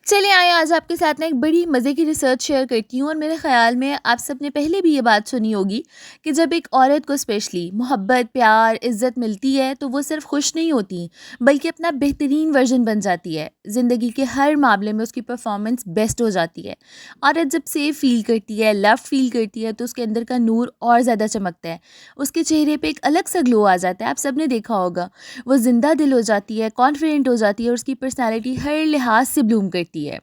چلے آئے آج آپ کے ساتھ ایک بڑی مزے کی ریسرچ شیئر کرتی ہوں، اور میرے خیال میں آپ سب نے پہلے بھی یہ بات سنی ہوگی کہ جب ایک عورت کو اسپیشلی محبت، پیار، عزت ملتی ہے تو وہ صرف خوش نہیں ہوتی بلکہ اپنا بہترین ورژن بن جاتی ہے۔ زندگی کے ہر معاملے میں اس کی پرفارمنس بیسٹ ہو جاتی ہے۔ عورت جب سیف فیل کرتی ہے، لو فیل کرتی ہے تو اس کے اندر کا نور اور زیادہ چمکتا ہے، اس کے چہرے پہ ایک الگ سا گلو آ جاتا ہے۔ آپ سب نے دیکھا ہوگا، وہ زندہ دل ہو جاتی ہے، کانفیڈنٹ ہو جاتی ہے، اور اس کی پرسنالٹی ہر لحاظ سے بلوم کرتی ہے۔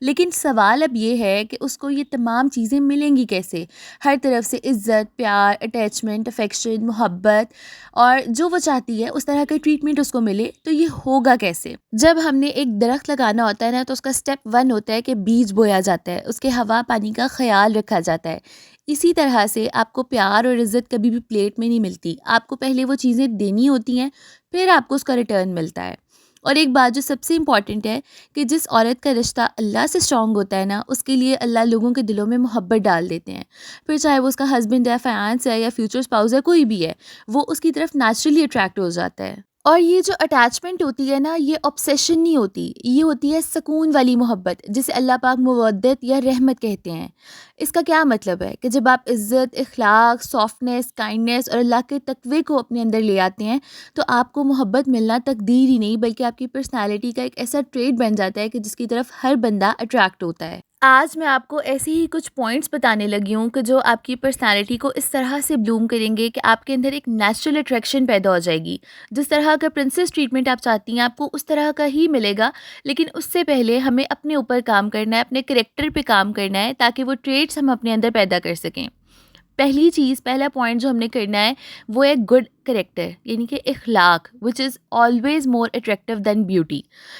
لیکن سوال اب یہ ہے کہ اس کو یہ تمام چیزیں ملیں گی کیسے؟ ہر طرف سے عزت، پیار، اٹیچمنٹ، افیکشن، محبت، اور جو وہ چاہتی ہے اس طرح کا ٹریٹمنٹ اس کو ملے، تو یہ ہوگا کیسے؟ جب ہم نے ایک درخت لگانا ہوتا ہے نا، تو اس کا سٹیپ 1 ہوتا ہے کہ بیج بویا جاتا ہے، اس کے ہوا پانی کا خیال رکھا جاتا ہے۔ اسی طرح سے آپ کو پیار اور عزت کبھی بھی پلیٹ میں نہیں ملتی، آپ کو پہلے وہ چیزیں دینی ہوتی ہیں، پھر آپ کو اس کا ریٹرن ملتا ہے۔ اور ایک بات جو سب سے امپورٹنٹ ہے کہ جس عورت کا رشتہ اللہ سے اسٹرانگ ہوتا ہے نا، اس کے لیے اللہ لوگوں کے دلوں میں محبت ڈال دیتے ہیں۔ پھر چاہے وہ اس کا ہسبینڈ ہے، فیانس ہے، یا فیوچر اسپاؤس ہے، کوئی بھی ہے، وہ اس کی طرف نیچرلی اٹریکٹ ہو جاتا ہے۔ اور یہ جو اٹیچمنٹ ہوتی ہے نا، یہ obsession نہیں ہوتی، یہ ہوتی ہے سکون والی محبت، جسے اللہ پاک مودت یا رحمت کہتے ہیں۔ اس کا کیا مطلب ہے کہ جب آپ عزت، اخلاق، سافٹنس، کائنڈنس اور اللہ کے تقوی کو اپنے اندر لے آتے ہیں، تو آپ کو محبت ملنا تقدیر ہی نہیں بلکہ آپ کی پرسنالٹی کا ایک ایسا ٹریٹ بن جاتا ہے کہ جس کی طرف ہر بندہ اٹریکٹ ہوتا ہے۔ آج میں آپ کو ایسے ہی کچھ پوائنٹس بتانے لگی ہوں کہ جو آپ کی پرسنالٹی کو اس طرح سے بلوم کریں گے کہ آپ کے اندر ایک نیچرل اٹریکشن پیدا ہو جائے گی۔ جس طرح کا پرنسس ٹریٹمنٹ آپ چاہتی ہیں، آپ کو اس طرح کا ہی ملے گا، لیکن اس سے پہلے ہمیں اپنے اوپر کام کرنا ہے، اپنے کریکٹر پہ کام کرنا ہے، تاکہ وہ ٹریٹس ہم اپنے اندر پیدا کر سکیں۔ پہلی چیز، پہلا پوائنٹ جو ہم نے کرنا ہے وہ ہے گڈ کریکٹر، یعنی کہ اخلاق، which is always more attractive than beauty.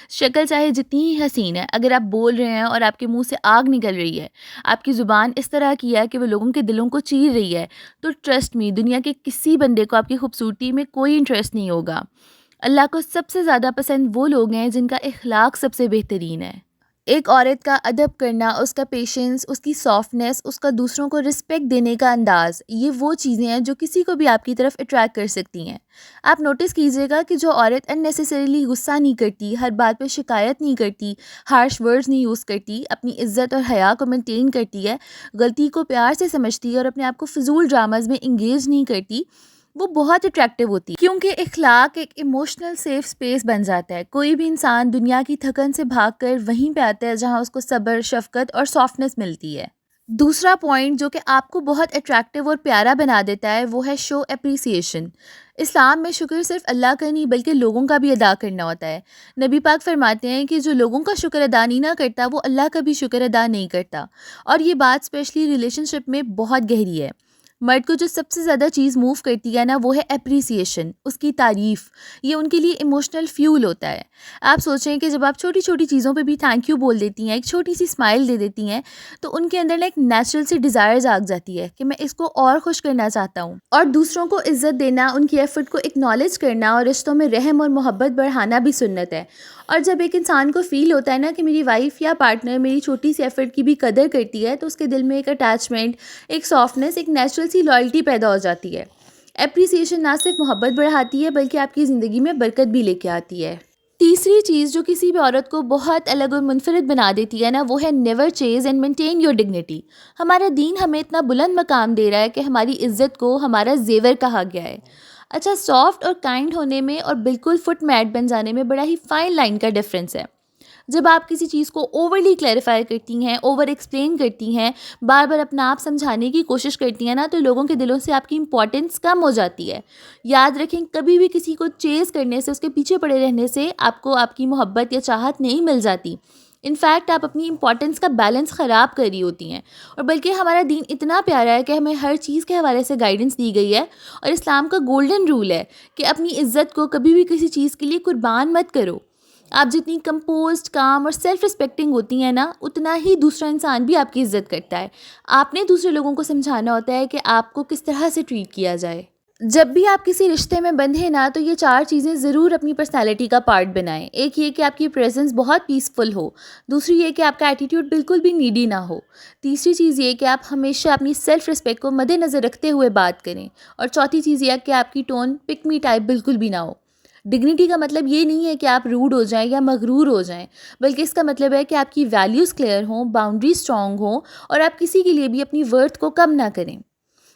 شکل چاہے جتنی ہی حسین ہے، اگر آپ بول رہے ہیں اور آپ کے منہ سے آگ نکل رہی ہے، آپ کی زبان اس طرح کی ہے کہ وہ لوگوں کے دلوں کو چیر رہی ہے، تو ٹرسٹ می، دنیا کے کسی بندے کو آپ کی خوبصورتی میں کوئی انٹرسٹ نہیں ہوگا۔ اللہ کو سب سے زیادہ پسند وہ لوگ ہیں جن کا اخلاق سب سے بہترین ہے۔ ایک عورت کا ادب کرنا، اس کا پیشنس، اس کی سافٹنس، اس کا دوسروں کو رسپیکٹ دینے کا انداز، یہ وہ چیزیں ہیں جو کسی کو بھی آپ کی طرف اٹریکٹ کر سکتی ہیں۔ آپ نوٹس کیجئے گا کہ جو عورت اننیسیسریلی غصہ نہیں کرتی، ہر بات پہ شکایت نہیں کرتی، ہارش ورڈز نہیں یوز کرتی، اپنی عزت اور حیا کو مینٹین کرتی ہے، غلطی کو پیار سے سمجھتی ہے اور اپنے آپ کو فضول ڈراماز میں انگیج نہیں کرتی، وہ بہت اٹریکٹیو ہوتی ہے، کیونکہ اخلاق ایک ایموشنل سیف سپیس بن جاتا ہے۔ کوئی بھی انسان دنیا کی تھکن سے بھاگ کر وہیں پہ آتا ہے جہاں اس کو صبر، شفقت اور سافٹنس ملتی ہے۔ دوسرا پوائنٹ جو کہ آپ کو بہت اٹریکٹیو اور پیارا بنا دیتا ہے وہ ہے شو اپریسیشن۔ اسلام میں شکر صرف اللہ کا نہیں بلکہ لوگوں کا بھی ادا کرنا ہوتا ہے۔ نبی پاک فرماتے ہیں کہ جو لوگوں کا شکر ادا نہیں نہ کرتا، وہ اللہ کا بھی شکر ادا نہیں کرتا، اور یہ بات اسپیشلی ریلیشن شپ میں بہت گہری ہے۔ مرد کو جو سب سے زیادہ چیز موو کرتی ہے نا، وہ ہے اپریسیشن، اس کی تعریف۔ یہ ان کے لیے ایموشنل فیول ہوتا ہے۔ آپ سوچیں کہ جب آپ چھوٹی چھوٹی چیزوں پہ بھی تھینک یو بول دیتی ہیں، ایک چھوٹی سی اسمائل دے دیتی ہیں، تو ان کے اندر نا ایک نیچرل سی ڈیزائر جاگ جاتی ہے کہ میں اس کو اور خوش کرنا چاہتا ہوں۔ اور دوسروں کو عزت دینا، ان کی ایفرٹ کو اکنالج کرنا اور رشتوں میں رحم اور محبت بڑھانا بھی سنت ہے۔ اور جب ایک انسان کو فیل ہوتا ہے نا کہ میری وائف یا پارٹنر میری چھوٹی سی ایفرٹ کی بھی قدر کرتی ہے، تو اس کے دل میں ایک اٹیچمنٹ، ایک سافٹنس، ایک نیچرل سی لائلٹی پیدا ہو جاتی ہے۔ اپریسیشن نہ صرف محبت بڑھاتی ہے بلکہ آپ کی زندگی میں برکت بھی لے کے آتی ہے۔ تیسری چیز جو کسی بھی عورت کو بہت الگ اور منفرد بنا دیتی ہے نا، وہ ہے نیور چیز اینڈ مینٹین یور ڈگنیٹی۔ ہمارا دین ہمیں اتنا بلند مقام دے رہا ہے کہ ہماری عزت کو ہمارا زیور کہا گیا ہے۔ اچھا، سافٹ اور کائنڈ ہونے میں اور بالکل فٹ میٹ بن جانے میں بڑا ہی فائن لائن کا ڈفرینس ہے۔ جب آپ کسی چیز کو اوورلی کلیریفائی کرتی ہیں، اوور ایکسپلین کرتی ہیں، بار بار اپنا آپ سمجھانے کی کوشش کرتی ہیں نا، تو لوگوں کے دلوں سے آپ کی امپورٹنس کم ہو جاتی ہے۔ یاد رکھیں، کبھی بھی کسی کو چیز کرنے سے، اس کے پیچھے پڑے رہنے سے آپ کو آپ کی محبت یا چاہت نہیں مل جاتی۔ انفیکٹ آپ اپنی امپورٹنس کا بیلنس خراب کر رہی ہوتی ہیں۔ اور بلکہ ہمارا دین اتنا پیارا ہے کہ ہمیں ہر چیز کے حوالے سے گائیڈنس دی گئی ہے، اور اسلام کا گولڈن رول ہے کہ اپنی عزت کو کبھی بھی کسی چیز کے لیے قربان مت کرو۔ آپ جتنی کمپوزڈ، کام اور سیلف ریسپیکٹنگ ہوتی ہیں نا، اتنا ہی دوسرا انسان بھی آپ کی عزت کرتا ہے۔ آپ نے دوسرے لوگوں کو سمجھانا ہوتا ہے کہ آپ کو کس طرح سے ٹریٹ کیا جائے۔ جب بھی آپ کسی رشتے میں بندھے نا، تو یہ 4 چیزیں ضرور اپنی پرسنالٹی کا پارٹ بنائیں۔ ایک یہ کہ آپ کی پریزنس بہت پیسفل ہو، دوسری یہ کہ آپ کا ایٹیٹیوڈ بالکل بھی نیڈی نہ ہو، تیسری چیز یہ کہ آپ ہمیشہ اپنی سیلف ریسپیکٹ کو مد نظر رکھتے ہوئے بات کریں، اور چوتھی چیز یہ کہ آپ کی ٹون پک می ٹائپ بالکل بھی نہ ہو۔ ڈگنیٹی کا مطلب یہ نہیں ہے کہ آپ روڈ ہو جائیں یا مغرور ہو جائیں، بلکہ اس کا مطلب ہے کہ آپ کی ویلیوز کلیئر ہوں، باؤنڈری اسٹرانگ ہوں، اور آپ کسی کے لیے بھی اپنی ورتھ کو کم نہ کریں۔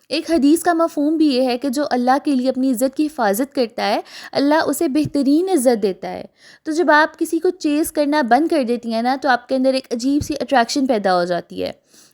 ایک حدیث کا مفہوم بھی یہ ہے کہ جو اللہ کے لیے اپنی عزت کی حفاظت کرتا ہے، اللہ اسے بہترین عزت دیتا ہے۔ تو جب آپ کسی کو چیز کرنا بند کر دیتی ہیں نا، تو آپ کے اندر ایک عجیب سی اٹریکشن پیدا ہو جاتی ہے۔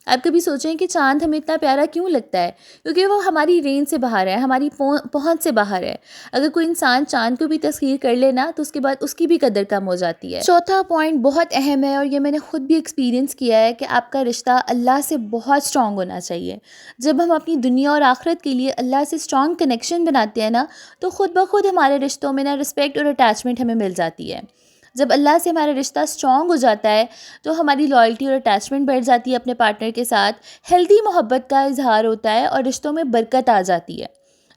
آپ کبھی سوچیں کہ چاند ہمیں اتنا پیارا کیوں لگتا ہے؟ کیونکہ وہ ہماری رینج سے باہر ہے، ہماری پہنچ سے باہر ہے۔ اگر کوئی انسان چاند کو بھی تسخیر کر لے نا، تو اس کے بعد اس کی بھی قدر کم ہو جاتی ہے۔ چوتھا پوائنٹ بہت اہم ہے، اور یہ میں نے خود بھی ایکسپیرینس کیا ہے، کہ آپ کا رشتہ اللہ سے بہت اسٹرانگ ہونا چاہیے۔ جب ہم اپنی دنیا اور آخرت کے لیے اللہ سے اسٹرانگ کنیکشن بناتے ہیں نا، تو خود بخود ہمارے رشتوں میں نا رسپیکٹ اور اٹیچمنٹ ہمیں مل جاتی ہے۔ جب اللہ سے ہمارا رشتہ اسٹرانگ ہو جاتا ہے، تو ہماری لائلٹی اور اٹیچمنٹ بڑھ جاتی ہے اپنے پارٹنر کے ساتھ، ہیلدی محبت کا اظہار ہوتا ہے، اور رشتوں میں برکت آ جاتی ہے۔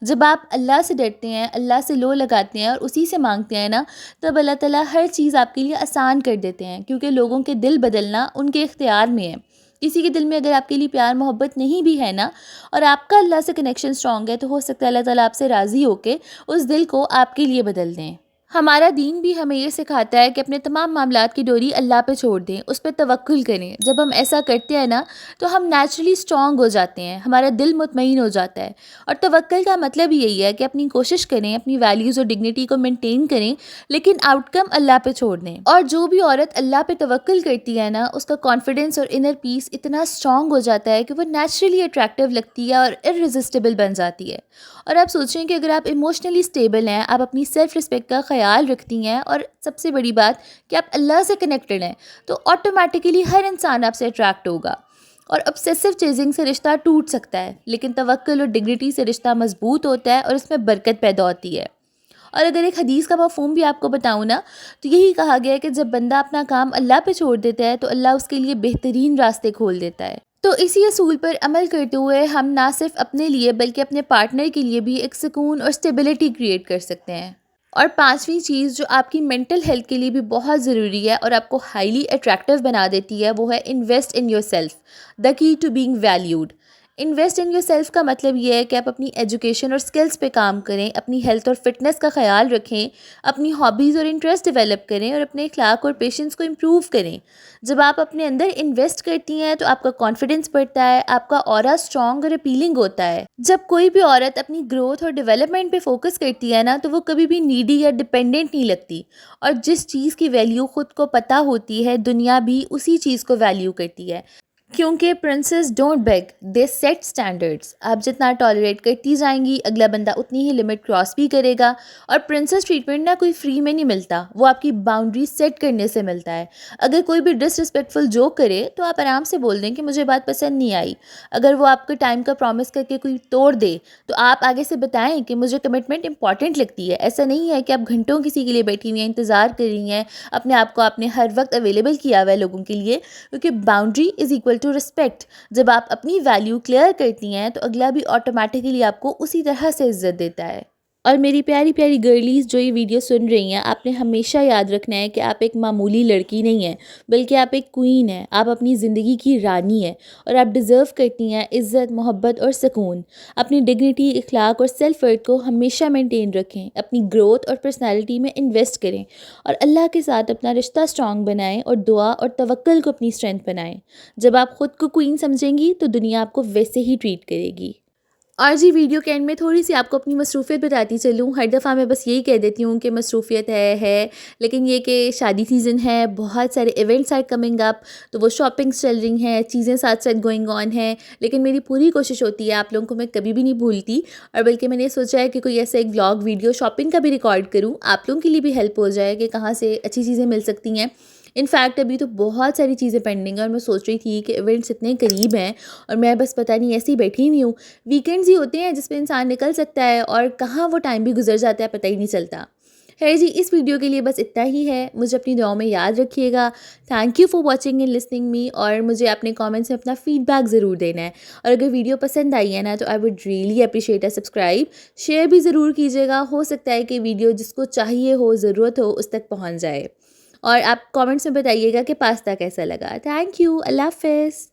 جب آپ اللہ سے ڈرتے ہیں، اللہ سے لو لگاتے ہیں اور اسی سے مانگتے ہیں نا، تب اللہ تعالیٰ ہر چیز آپ کے لیے آسان کر دیتے ہیں، کیونکہ لوگوں کے دل بدلنا ان کے اختیار میں ہے۔ کسی کے دل میں اگر آپ کے لیے پیار محبت نہیں بھی ہے نا، اور آپ کا اللہ سے کنیکشن اسٹرانگ ہے، تو ہو سکتا ہے اللہ تعالیٰ آپ سے راضی ہو کے اس دل کو آپ کے لیے بدل دیں۔ ہمارا دین بھی ہمیں یہ سکھاتا ہے کہ اپنے تمام معاملات کی ڈوری اللہ پہ چھوڑ دیں، اس پہ توکل کریں۔ جب ہم ایسا کرتے ہیں نا، تو ہم نیچرلی اسٹرانگ ہو جاتے ہیں، ہمارا دل مطمئن ہو جاتا ہے۔ اور توکل کا مطلب یہی ہے کہ اپنی کوشش کریں، اپنی ویلیوز اور ڈگنیٹی کو مینٹین کریں، لیکن آؤٹ کم اللہ پہ چھوڑ دیں۔ اور جو بھی عورت اللہ پہ توکل کرتی ہے نا، اس کا کانفیڈنس اور انر پیس اتنا اسٹرانگ ہو جاتا ہے کہ وہ نیچرلی اٹریکٹیو لگتی ہے اور ارریزسٹیبل بن جاتی ہے۔ اور آپ سوچیں کہ اگر آپ ایموشنلی اسٹیبل ہیں، آپ اپنی سیلف رسپیکٹ کا خیال رکھتی ہیں، اور سب سے بڑی بات کہ آپ اللہ سے کنیکٹڈ ہیں، تو آٹومیٹیکلی ہر انسان آپ سے اٹریکٹ ہوگا۔ اور obsessive چیزنگ سے رشتہ ٹوٹ سکتا ہے، لیکن توکل اور ڈگنیٹی سے رشتہ مضبوط ہوتا ہے، اور اس میں برکت پیدا ہوتی ہے۔ اور اگر ایک حدیث کا مفہوم بھی آپ کو بتاؤں نا، تو یہی کہا گیا ہے کہ جب بندہ اپنا کام اللہ پہ چھوڑ دیتا ہے، تو اللہ اس کے لیے بہترین راستے کھول دیتا ہے۔ تو اسی اصول پر عمل کرتے ہوئے ہم نہ صرف اپنے لیے بلکہ اپنے پارٹنر کے لیے بھی ایک سکون اور اسٹیبلٹی کریٹ کر سکتے ہیں۔ اور پانچویں چیز جو آپ کی مینٹل ہیلتھ کے لیے بھی بہت ضروری ہے اور آپ کو ہائیلی اٹریکٹیو بنا دیتی ہے، وہ ہے invest in yourself, the key to being valued. Invest in yourself کا مطلب یہ ہے کہ آپ اپنی ایجوکیشن اور سکلز پہ کام کریں، اپنی ہیلتھ اور فٹنس کا خیال رکھیں، اپنی ہابیز اور انٹرسٹ ڈیولپ کریں، اور اپنے اخلاق اور پیشنس کو امپروو کریں۔ جب آپ اپنے اندر انویسٹ کرتی ہیں، تو آپ کا کانفیڈنس بڑھتا ہے، آپ کا آرا اسٹرانگ اور اپیلنگ ہوتا ہے۔ جب کوئی بھی عورت اپنی گروتھ اور ڈیولپمنٹ پہ فوکس کرتی ہے نا، تو وہ کبھی بھی نیڈی یا ڈپینڈنٹ نہیں لگتی، اور جس چیز کی ویلیو خود کو پتہ ہوتی ہے، دنیا بھی اسی چیز کو ویلیو کرتی ہے۔ کیونکہ princess don't beg, they set standards. آپ جتنا ٹالریٹ کرتی جائیں گی، اگلا بندہ اتنی ہی لمٹ کراس بھی کرے گا۔ اور پرنسز ٹریٹمنٹ نہ کوئی فری میں نہیں ملتا، وہ آپ کی باؤنڈری سیٹ کرنے سے ملتا ہے۔ اگر کوئی بھی ڈس رسپیکٹفل جوک کرے، تو آپ آرام سے بول دیں کہ مجھے بات پسند نہیں آئی۔ اگر وہ آپ کے ٹائم کا پرومس کر کے کوئی توڑ دے، تو آپ آگے سے بتائیں کہ مجھے کمٹمنٹ امپورٹنٹ لگتی ہے۔ ایسا نہیں ہے کہ آپ گھنٹوں کسی کے لیے بیٹھی ہوئی ہیں، انتظار کر رہی ہیں، اپنے آپ کو آپ نے ہر وقت اویلیبل کیا ہوا ہے لوگوں کے لیے، کیونکہ boundary is equal to respect. جب آپ اپنی ویلیو کلیئر کرتی ہیں، تو اگلا بھی آٹومیٹکلی آپ کو اسی طرح سے عزت دیتا ہے۔ اور میری پیاری پیاری گرلیز جو یہ ویڈیو سن رہی ہیں، آپ نے ہمیشہ یاد رکھنا ہے کہ آپ ایک معمولی لڑکی نہیں ہیں، بلکہ آپ ایک کوئین ہیں۔ آپ اپنی زندگی کی رانی ہیں، اور آپ ڈیزرو کرتی ہیں عزت، محبت اور سکون۔ اپنی ڈگنیٹی، اخلاق اور سیلف ورتھ کو ہمیشہ مینٹین رکھیں، اپنی گروتھ اور پرسنالٹی میں انویسٹ کریں، اور اللہ کے ساتھ اپنا رشتہ اسٹرانگ بنائیں، اور دعا اور توکل کو اپنی اسٹرینتھ بنائیں۔ جب آپ خود کو کوئین سمجھیں گی، تو دنیا آپ کو ویسے ہی ٹریٹ کرے گی۔ اور جی ویڈیو کے اینڈ میں تھوڑی سی آپ کو اپنی مصروفیت بتاتی چلوں۔ ہر دفعہ میں بس یہی کہہ دیتی ہوں کہ مصروفیت ہے، لیکن یہ کہ شادی سیزن ہے، بہت سارے ایونٹس آر کمنگ اپ، تو وہ شاپنگس چل رہی ہیں، چیزیں ساتھ ساتھ گوئنگ آن ہیں، لیکن میری پوری کوشش ہوتی ہے آپ لوگوں کو میں کبھی بھی نہیں بھولتی، اور بلکہ میں نے سوچا ہے کہ کوئی ایسا ایک ولاگ ویڈیو شاپنگ کا بھی ریکارڈ کروں، آپ لوگوں کے لیے بھی ہیلپ ہو جائے کہ کہاں سے اچھی چیزیں مل سکتی ہیں۔ انفیکٹ ابھی تو بہت ساری چیزیں پینڈنگ ہیں، اور میں سوچ رہی تھی کہ ایونٹس اتنے قریب ہیں، اور میں بس پتہ نہیں ایسی بیٹھی ہوئی ہوں۔ ویکینڈز ہی ہوتے ہیں جس میں انسان نکل سکتا ہے، اور کہاں وہ ٹائم بھی گزر جاتا ہے پتہ ہی نہیں چلتا۔ خیر جی، اس ویڈیو کے لیے بس اتنا ہی ہے۔ مجھے اپنی دعاؤں میں یاد رکھیے گا۔ Thank you for watching and listening me, اور مجھے اپنے کامنٹس میں اپنا فیڈ بیک ضرور دینا ہے، اور اگر ویڈیو پسند آئی ہے نا، تو I would really appreciate a subscribe, share بھی ضرور کیجیے گا، ہو سکتا ہے کہ ویڈیو جس کو چاہیے ہو، ضرورت ہو، اس تک پہنچ جائے۔ اور آپ کامنٹس میں بتائیے گا کہ پاستا کیسا لگا۔ تھینک یو، اللہ حافظ۔